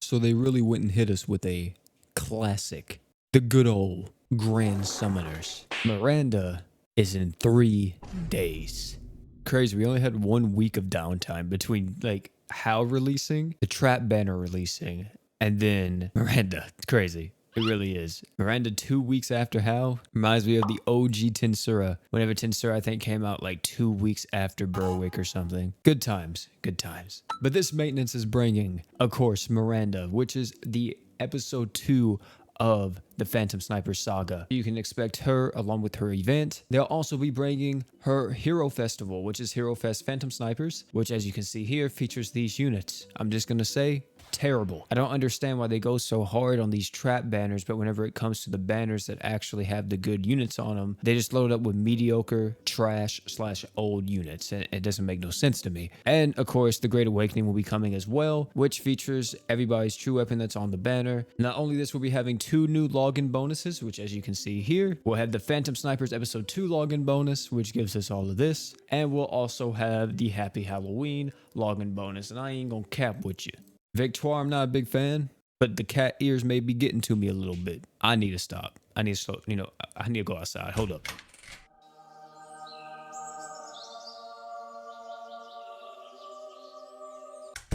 So they really went and hit us with a classic. The good old Grand Summoners. Miranda is in 3 days. Crazy. We only had 1 week of downtime between like How releasing, the Trap banner releasing, and then Miranda. It's crazy. It really is. Miranda 2 weeks after How reminds me of the OG Tensura. Whenever Tensura, I think, came out like 2 weeks after Berwick or something. Good times. Good times. But this maintenance is bringing, of course, Miranda, which is the episode 2 of the Phantom Sniper saga. You can expect her along with her event. They'll also be bringing her Hero Festival, which is Hero Fest Phantom Snipers, which, as you can see here, features these units. I'm just gonna say, terrible. I don't understand why they go so hard on these trap banners, but whenever it comes to the banners that actually have the good units on them, they just load up with mediocre, trash / old units, and it doesn't make no sense to me. And of course, the Great Awakening will be coming as well, which features everybody's true weapon that's on the banner. Not only this, we'll be having 2 new login bonuses, which, as you can see here, we'll have the Phantom Snipers episode 2 login bonus, which gives us all of this, and we'll also have the Happy Halloween login bonus. And I ain't gonna cap with you, Victoire, I'm not a big fan, but the cat ears may be getting to me a little bit. I need to stop. I need to slow, I need to go outside. Hold up.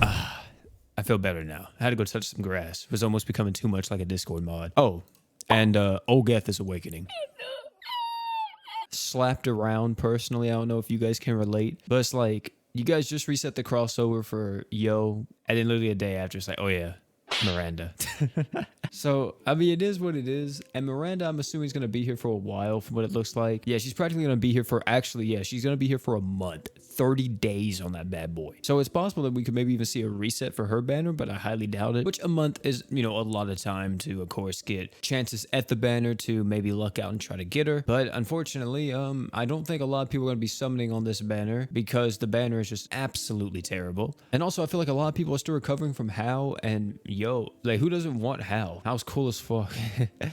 I feel better now. I had to go touch some grass. It was almost becoming too much like a Discord mod. Oh, and Olgeth is awakening. Slapped around personally. I don't know if you guys can relate, but it's like, you guys just reset the crossover for Yo, and then literally a day after, it's like, oh yeah, Miranda. So, I mean, it is what it is. And Miranda, I'm assuming, is going to be here for a while from what it looks like. Yeah, she's practically going to be here for, actually, yeah, she's going to be here for a month. 30 days on that bad boy. So it's possible that we could maybe even see a reset for her banner, but I highly doubt it. Which a month is, a lot of time to, of course, get chances at the banner to maybe luck out and try to get her. But unfortunately, I don't think a lot of people are going to be summoning on this banner because the banner is just absolutely terrible. And also, I feel like a lot of people are still recovering from How, and Yo, like, who doesn't want How? How's cool as fuck.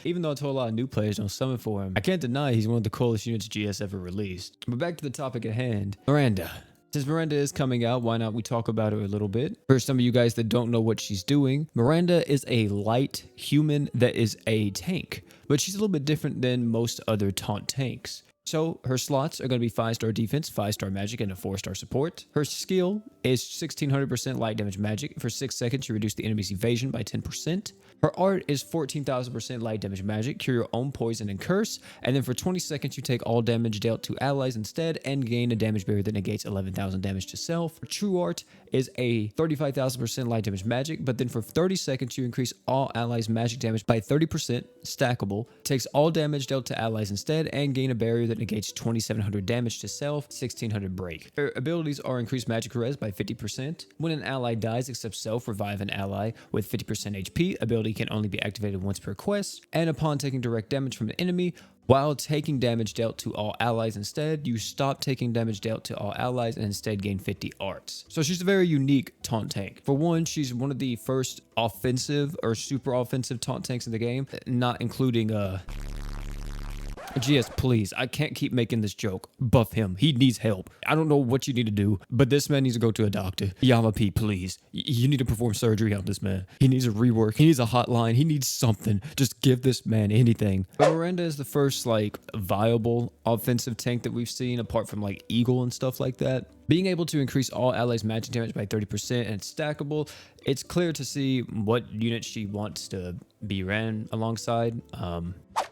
Even though I told a lot of new players don't summon for him, I can't deny he's one of the coolest units GS ever released. But back to the topic at hand, Miranda. Since Miranda is coming out, why not we talk about her a little bit? For some of you guys that don't know what she's doing, Miranda is a light human that is a tank, but she's a little bit different than most other taunt tanks. So her slots are going to be 5-star defense, 5-star magic, and a 4-star support. Her skill is 1600% light damage magic. For 6 seconds, you reduce the enemy's evasion by 10%. Her art is 14,000% light damage magic, cure your own poison and curse. And then for 20 seconds, you take all damage dealt to allies instead and gain a damage barrier that negates 11,000 damage to self. Her true art is a 35,000% light damage magic, but then for 30 seconds, you increase all allies' magic damage by 30%, stackable, takes all damage dealt to allies instead, and gain a barrier that negates 2,700 damage to self, 1,600 break. Her abilities are increased magic res by 50%. When an ally dies except self, revive an ally with 50% HP. Ability can only be activated once per quest, and upon taking direct damage from an enemy, while taking damage dealt to all allies instead, you stop taking damage dealt to all allies and instead gain 50 arts. So she's a very unique taunt tank. For one, she's one of the first offensive or super offensive taunt tanks in the game, not including GS, please. I can't keep making this joke. Buff him. He needs help. I don't know what you need to do, but this man needs to go to a doctor. Yama P, please. You need to perform surgery on this man. He needs a rework. He needs a hotline. He needs something. Just give this man anything. But Miranda is the first, like, viable offensive tank that we've seen, apart from, like, Eagle and stuff like that. Being able to increase all allies' magic damage by 30% and it's stackable, it's clear to see what unit she wants to be ran alongside.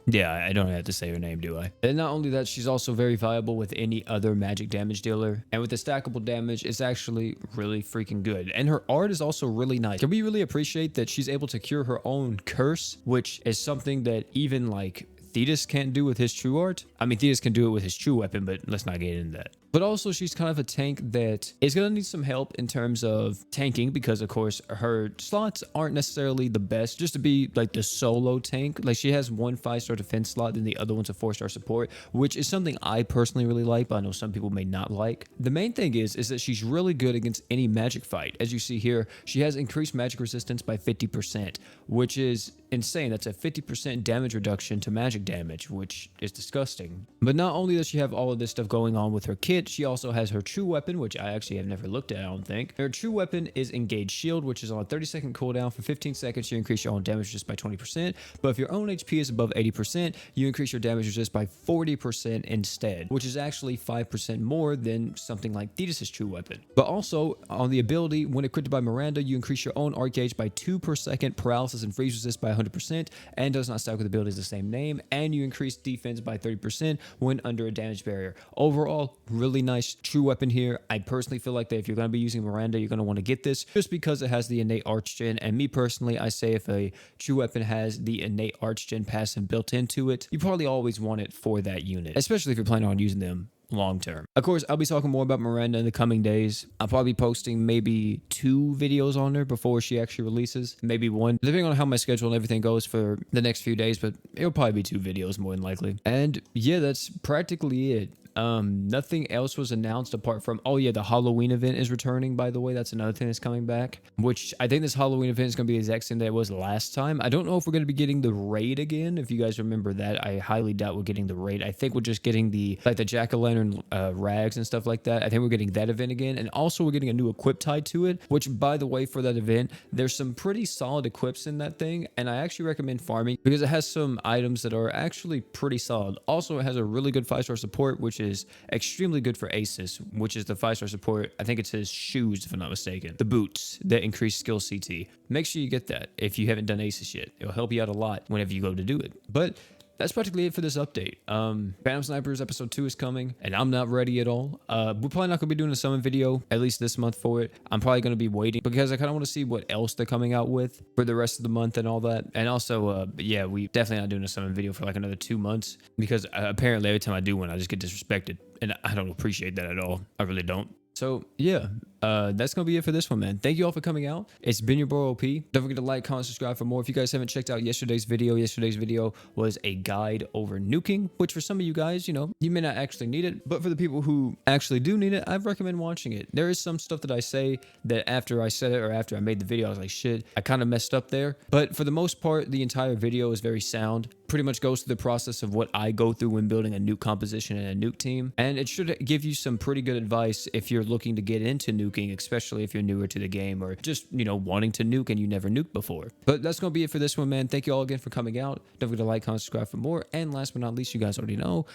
Yeah, I don't have to say her name, do I? And not only that, she's also very viable with any other magic damage dealer. And with the stackable damage, it's actually really freaking good. And her art is also really nice. Can we really appreciate that she's able to cure her own curse, which is something that even like Thetis can't do with his true art? I mean, Thetis can do it with his true weapon, but let's not get into that. But also, she's kind of a tank that is going to need some help in terms of tanking because, of course, her slots aren't necessarily the best just to be like the solo tank. Like, she has 1 5-star defense slot, then the other one's a 4-star support, which is something I personally really like, but I know some people may not like. The main thing is that she's really good against any magic fight. As you see here, she has increased magic resistance by 50%, which is insane. That's a 50% damage reduction to magic damage, which is disgusting. But not only does she have all of this stuff going on with her kit, kit, she also has her true weapon, which I actually have never looked at, I don't think. Her true weapon is Engage Shield, which is on a 30-second cooldown. For 15 seconds, you increase your own damage resist by 20%. But if your own HP is above 80%, you increase your damage resist by 40% instead, which is actually 5% more than something like Thetis' true weapon. But also, on the ability, when equipped by Miranda, you increase your own arc gauge by 2 per second, paralysis and freeze resist by 100%, and does not stack with abilities of the same name, and you increase defense by 30% when under a damage barrier. Overall, really nice true weapon here. I personally feel like that if you're going to be using Miranda, you're going to want to get this just because it has the innate arch gen, and me personally, I say if a true weapon has the innate arch gen passive built into it, you probably always want it for that unit, especially if you're planning on using them long term. Of course, I'll be talking more about Miranda in the coming days. I'll probably be posting maybe 2 videos on her before she actually releases, maybe 1, depending on how my schedule and everything goes for the next few days, but it'll probably be 2 videos more than likely. And yeah, that's practically it. Nothing else was announced apart from, oh yeah, the Halloween event is returning, by the way. That's another thing that's coming back, which I think this Halloween event is going to be the exact same that it was last time. I don't know if we're going to be getting the raid again. If you guys remember that, I highly doubt we're getting the raid. I think we're just getting the jack-o'-lantern rags and stuff like that. I think we're getting that event again, and also we're getting a new equip tied to it, which, by the way, for that event, there's some pretty solid equips in that thing, and I actually recommend farming because it has some items that are actually pretty solid. Also, it has a really good 5-star support, which is extremely good for Asus, which is the 5-star support. I think it's his shoes, if I'm not mistaken. The boots that increase skill CT. Make sure you get that if you haven't done Asus yet. It'll help you out a lot whenever you go to do it. But that's practically it for this update. Phantom Snipers episode 2 is coming, and I'm not ready at all. We're probably not going to be doing a summon video, at least this month for it. I'm probably going to be waiting because I kind of want to see what else they're coming out with for the rest of the month and all that. And also, yeah, we definitely not doing a summon video for like another 2 months because apparently every time I do one, I just get disrespected. And I don't appreciate that at all. I really don't. So yeah, that's gonna be it for this one, man. Thank you all for coming out. It's been your boy OP. Don't forget to like, comment, subscribe for more. If you guys haven't checked out yesterday's video was a guide over nuking, which for some of you guys, you know, you may not actually need it, but for the people who actually do need it, I recommend watching it. There is some stuff that I say that after I said it or after I made the video, I was like, shit, I kind of messed up there. But for the most part, the entire video is very sound. Pretty much goes through the process of what I go through when building a nuke composition and a nuke team. And it should give you some pretty good advice if you're looking to get into nuking, especially if you're newer to the game or just, you know, wanting to nuke and you never nuked before. But that's going to be it for this one, man. Thank you all again for coming out. Don't forget to like, comment, subscribe for more. And last but not least, you guys already know,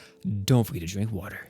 don't forget to drink water.